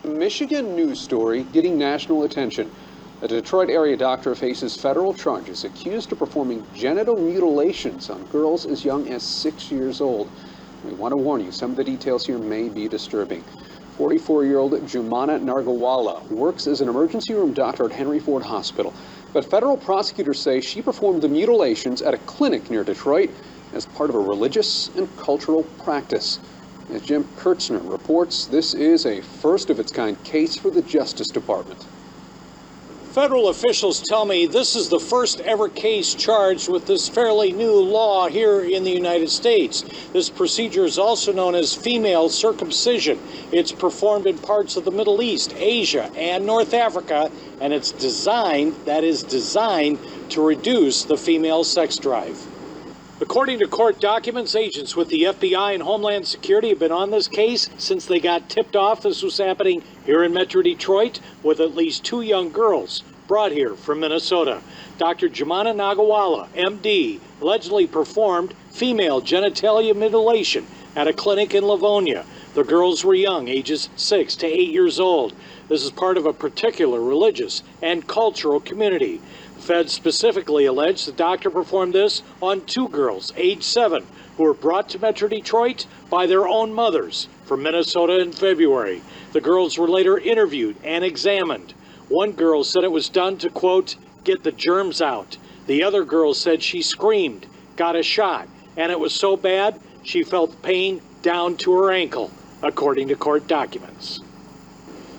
A Michigan news story getting national attention. A Detroit area doctor faces federal charges accused of performing genital mutilations on girls as young as 6 years old. We want to warn you, some of the details here may be disturbing. 44-year-old Jumana Nagarwala works as an emergency room doctor at Henry Ford Hospital. But federal prosecutors say she performed the mutilations at a clinic near Detroit as part of a religious and cultural practice. As Jim Kurtzner reports, this is a first-of-its-kind case for the Justice Department. Federal officials tell me this is the first ever case charged with this fairly new law here in the United States. This procedure is also known as female circumcision. It's performed in parts of the Middle East, Asia, and North Africa, and it's designed to reduce the female sex drive. According to court documents, agents with the FBI and Homeland Security have been on this case since they got tipped off this was happening here in Metro Detroit, with at least 2 young girls brought here from Minnesota. Dr. Jumana Nagarwala, MD, allegedly performed female genitalia mutilation at a clinic in Livonia. The girls were young, ages 6 to 8 years old. This is part of a particular religious and cultural community. Feds specifically allege the doctor performed this on 2 girls, age 7, who were brought to Metro Detroit by their own mothers from Minnesota in February. The girls were later interviewed and examined. One girl said it was done to, quote, get the germs out. The other girl said she screamed, got a shot, and it was so bad she felt pain down to her ankle, according to court documents.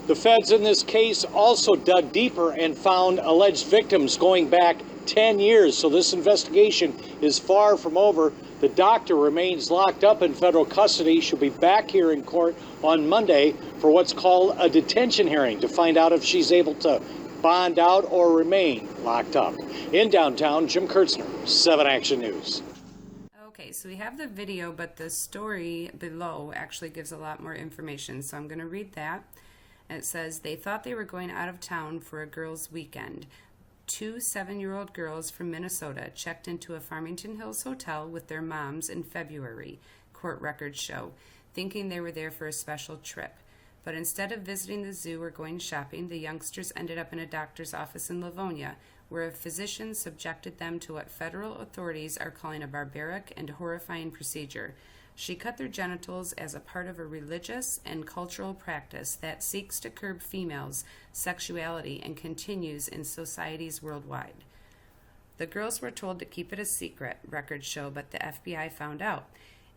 The feds in this case also dug deeper and found alleged victims going back 10 years, so this investigation is far from over. The doctor remains locked up in federal custody. She'll be back here in court on Monday for what's called a detention hearing to find out if she's able to bond out or remain locked up. In downtown, Jim Kurtzner, 7 Action News. Okay, so we have the video, but the story below actually gives a lot more information, so I'm going to read that. It says, they thought they were going out of town for a girls' weekend. 2 7-year-old girls from Minnesota checked into a Farmington Hills hotel with their moms in February, court records show, thinking they were there for a special trip. But instead of visiting the zoo or going shopping, the youngsters ended up in a doctor's office in Livonia, where a physician subjected them to what federal authorities are calling a barbaric and horrifying procedure. She cut their genitals as a part of a religious and cultural practice that seeks to curb females' sexuality and continues in societies worldwide. The girls were told to keep it a secret, records show, but the FBI found out.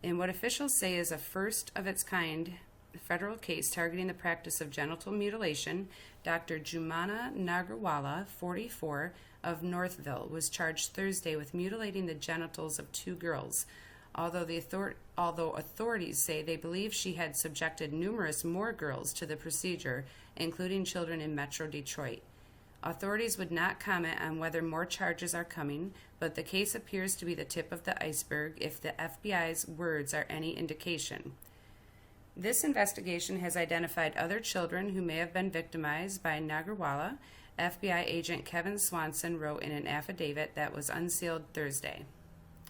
In what officials say is a first-of-its-kind federal case targeting the practice of genital mutilation, Dr. Jumana Nagarwala, 44, of Northville, was charged Thursday with mutilating the genitals of 2 girls. Although authorities say they believe she had subjected numerous more girls to the procedure, including children in Metro Detroit. Authorities would not comment on whether more charges are coming, but the case appears to be the tip of the iceberg if the FBI's words are any indication. This investigation has identified other children who may have been victimized by Nagarwala, FBI agent Kevin Swanson wrote in an affidavit that was unsealed Thursday.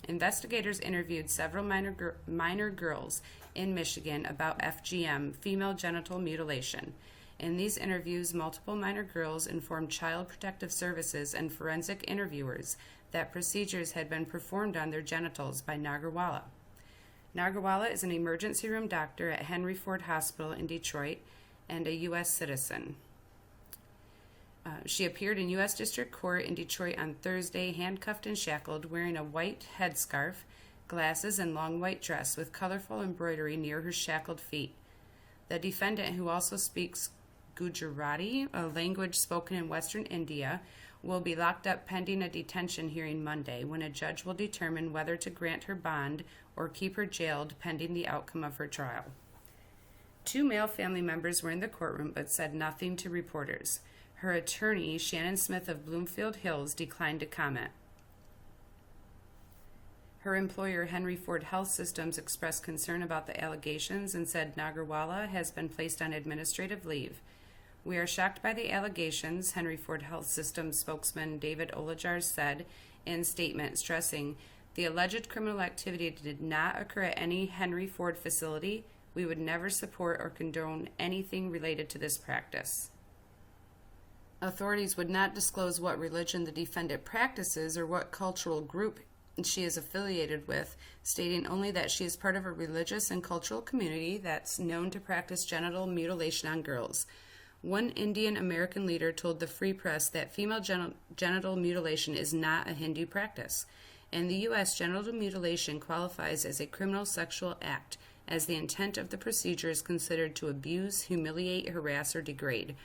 Investigators interviewed several minor girls in Michigan about FGM, female genital mutilation. In these interviews, multiple minor girls informed Child Protective Services and forensic interviewers that procedures had been performed on their genitals by Nagarwala. Nagarwala is an emergency room doctor at Henry Ford Hospital in Detroit and a U.S. citizen. She appeared in U.S. District Court in Detroit on Thursday, handcuffed and shackled, wearing a white headscarf, glasses, and long white dress with colorful embroidery near her shackled feet. The defendant, who also speaks Gujarati, a language spoken in Western India, will be locked up pending a detention hearing Monday, when a judge will determine whether to grant her bond or keep her jailed pending the outcome of her trial. 2 male family members were in the courtroom but said nothing to reporters. Her attorney, Shannon Smith of Bloomfield Hills, declined to comment. Her employer, Henry Ford Health Systems, expressed concern about the allegations and said Nagarwala has been placed on administrative leave. We are shocked by the allegations, Henry Ford Health Systems spokesman David Olajar said in statement, stressing the alleged criminal activity did not occur at any Henry Ford facility. We would never support or condone anything related to this practice. Authorities would not disclose what religion the defendant practices or what cultural group she is affiliated with, stating only that she is part of a religious and cultural community that's known to practice genital mutilation on girls. One Indian American leader told the Free Press that female genital mutilation is not a Hindu practice. In the U.S., genital mutilation qualifies as a criminal sexual act, as the intent of the procedure is considered to abuse, humiliate, harass, or degrade.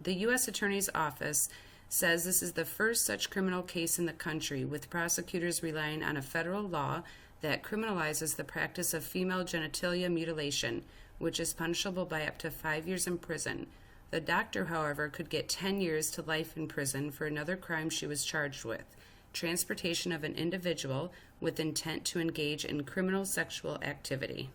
The U.S. Attorney's Office says this is the first such criminal case in the country, with prosecutors relying on a federal law that criminalizes the practice of female genitalia mutilation, which is punishable by up to 5 years in prison. The doctor, however, could get 10 years to life in prison for another crime she was charged with: transportation of an individual with intent to engage in criminal sexual activity.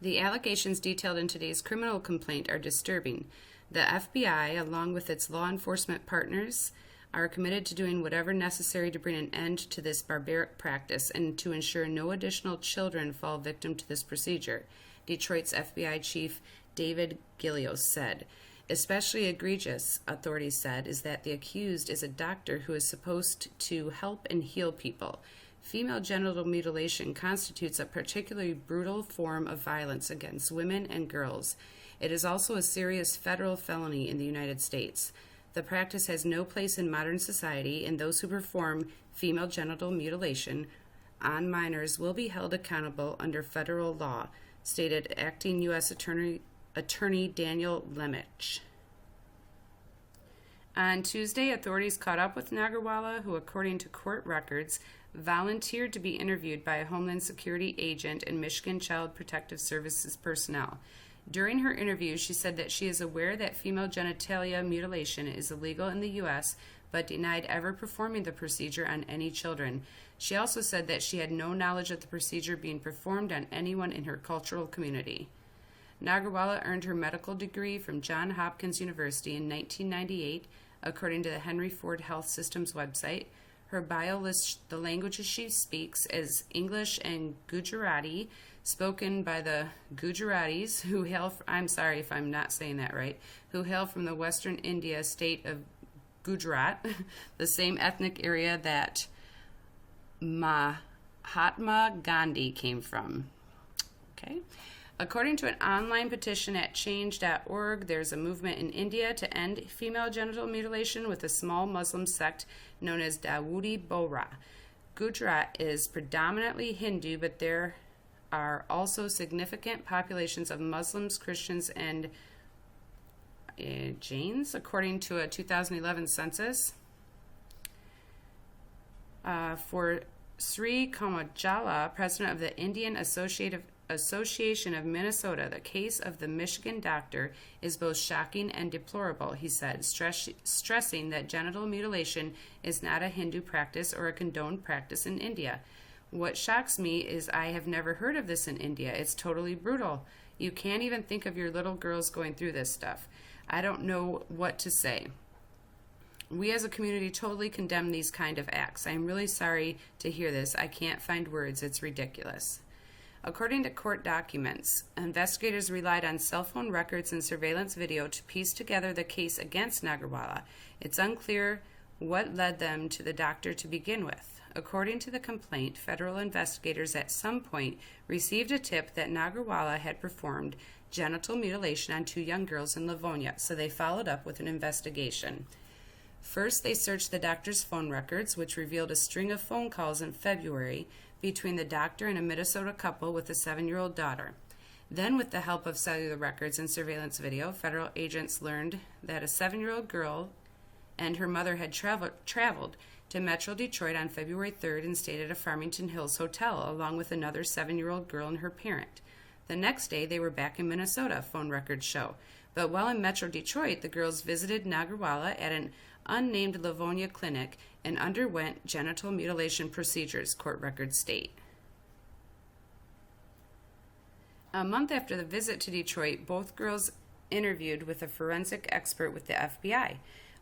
The allegations detailed in today's criminal complaint are disturbing. The FBI, along with its law enforcement partners, are committed to doing whatever necessary to bring an end to this barbaric practice and to ensure no additional children fall victim to this procedure, Detroit's FBI chief David Gilios said. Especially egregious, authorities said, is that the accused is a doctor who is supposed to help and heal people. Female genital mutilation constitutes a particularly brutal form of violence against women and girls. It is also a serious federal felony in the United States. The practice has no place in modern society, and those who perform female genital mutilation on minors will be held accountable under federal law, stated acting U.S. Attorney Daniel Lemich. On Tuesday, authorities caught up with Nagarwala, who, according to court records, volunteered to be interviewed by a Homeland Security agent and Michigan Child Protective Services personnel. During her interview, she said that she is aware that female genitalia mutilation is illegal in the U.S., but denied ever performing the procedure on any children. She also said that she had no knowledge of the procedure being performed on anyone in her cultural community. Nagarwala earned her medical degree from Johns Hopkins University in 1998, according to the Henry Ford Health System's website. Her bio lists the languages she speaks as English and Gujarati, spoken by the Gujaratis, who hail, I'm sorry if I'm not saying that right, who hail from the western India state of Gujarat, the same ethnic area that Mahatma Gandhi came from. Okay. According to an online petition at change.org, there's a movement in India to end female genital mutilation with a small Muslim sect known as Dawoodi Bohra. Gujarat is predominantly Hindu, but there are also significant populations of Muslims, Christians, and Jains, according to a 2011 census. For Sri Kamajala, president of the Indian Association of Minnesota, the case of the Michigan doctor is both shocking and deplorable, he said, stressing that genital mutilation is not a Hindu practice or a condoned practice in India. What shocks me is I have never heard of this in India. It's totally brutal. You can't even think of your little girls going through this stuff. I don't know what to say. We as a community totally condemn these kind of acts. I'm really sorry to hear this. I can't find words. It's ridiculous. According to court documents, investigators relied on cell phone records and surveillance video to piece together the case against Nagarwala. It's unclear what led them to the doctor to begin with. According to the complaint, federal investigators at some point received a tip that Nagarwala had performed genital mutilation on 2 young girls in Livonia, so they followed up with an investigation. First, they searched the doctor's phone records, which revealed a string of phone calls in February between the doctor and a Minnesota couple with a 7-year-old daughter. Then, with the help of cellular records and surveillance video, federal agents learned that a 7-year-old girl and her mother had traveled to Metro Detroit on February 3rd and stayed at a Farmington Hills hotel, along with another 7-year-old girl and her parent. The next day, they were back in Minnesota, phone records show. But while in Metro Detroit, the girls visited Nagarwala at an unnamed Livonia clinic and underwent genital mutilation procedures, court records state. A month after the visit to Detroit, both girls interviewed with a forensic expert with the FBI.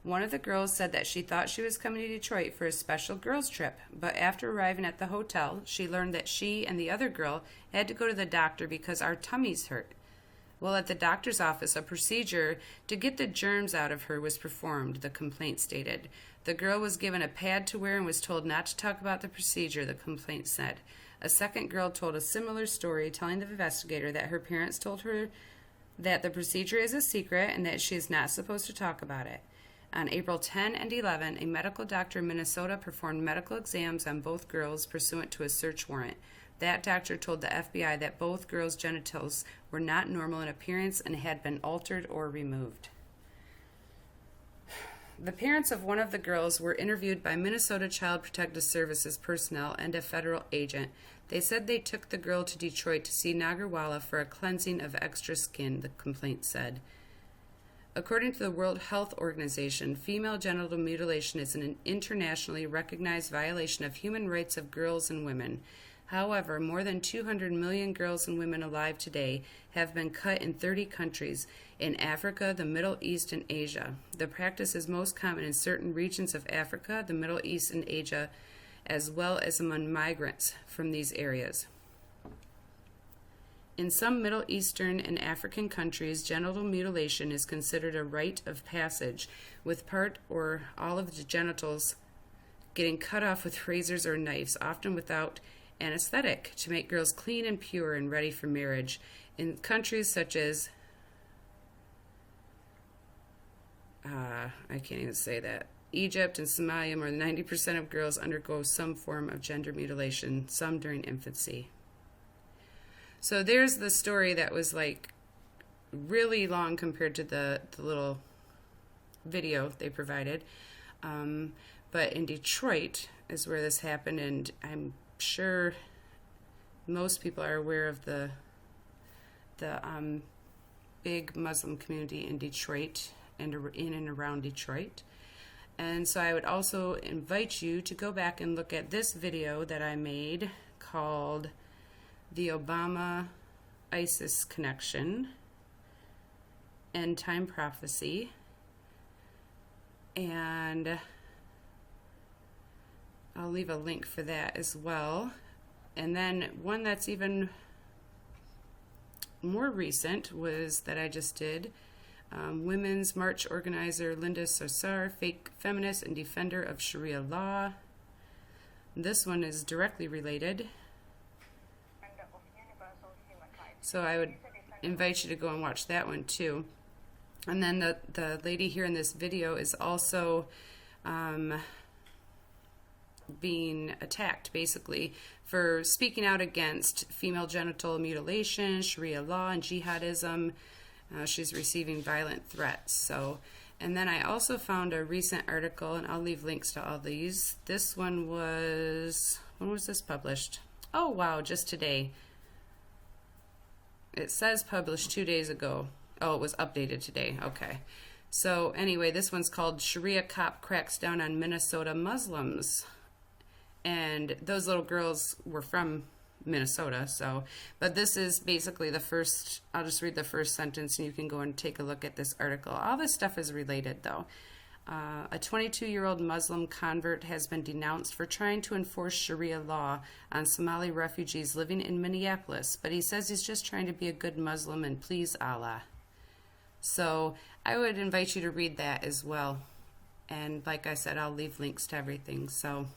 One of the girls said that she thought she was coming to Detroit for a special girls' trip, but after arriving at the hotel, she learned that she and the other girl had to go to the doctor because our tummies hurt. Well, at the doctor's office, a procedure to get the germs out of her was performed, the complaint stated. The girl was given a pad to wear and was told not to talk about the procedure, the complaint said. A second girl told a similar story, telling the investigator that her parents told her that the procedure is a secret and that she is not supposed to talk about it. On April 10 and 11, a medical doctor in Minnesota performed medical exams on both girls pursuant to a search warrant. That doctor told the FBI that both girls' genitals were not normal in appearance and had been altered or removed. The parents of one of the girls were interviewed by Minnesota Child Protective Services personnel and a federal agent. They said they took the girl to Detroit to see Nagarwala for a cleansing of extra skin, the complaint said. According to the World Health Organization, female genital mutilation is an internationally recognized violation of human rights of girls and women. However, more than 200 million girls and women alive today have been cut in 30 countries in Africa, the Middle East, and Asia. The practice is most common in certain regions of Africa, the Middle East, and Asia, as well as among migrants from these areas. In some Middle Eastern and African countries, genital mutilation is considered a rite of passage, with part or all of the genitals getting cut off with razors or knives, often without anesthetic, to make girls clean and pure and ready for marriage. In countries such as, I can't even say that, Egypt and Somalia, more than 90% of girls undergo some form of gender mutilation, some during infancy. So there's the story that was like really long compared to the little video they provided. But in Detroit is where this happened, and I'm sure most people are aware of the big Muslim community in Detroit and in and around Detroit. And so I would also invite you to go back and look at this video that I made called The Obama-ISIS Connection, End Time Prophecy. And I'll leave a link for that as well. And then one that's even more recent was that I just did. Women's March organizer Linda Sarsour, fake feminist and defender of Sharia law. This one is directly related. So I would invite you to go and watch that one too. And then the lady here in this video is also being attacked, basically, for speaking out against female genital mutilation, Sharia law, and jihadism. She's receiving violent threats. So, and then I also found a recent article, and I'll leave links to all these. This one was, when was this published? Oh, wow, just today. It says published 2 days ago. Oh, it was updated today. Okay. So anyway, this one's called Sharia Cop Cracks Down on Minnesota Muslims. And those little girls were from Minnesota. So, but this is basically the first, I'll just read the first sentence and you can go and take a look at this article. All this stuff is related though. A 22-year-old Muslim convert has been denounced for trying to enforce Sharia law on Somali refugees living in Minneapolis, but he says he's just trying to be a good Muslim and please Allah. So I would invite you to read that as well. And like I said, I'll leave links to everything. So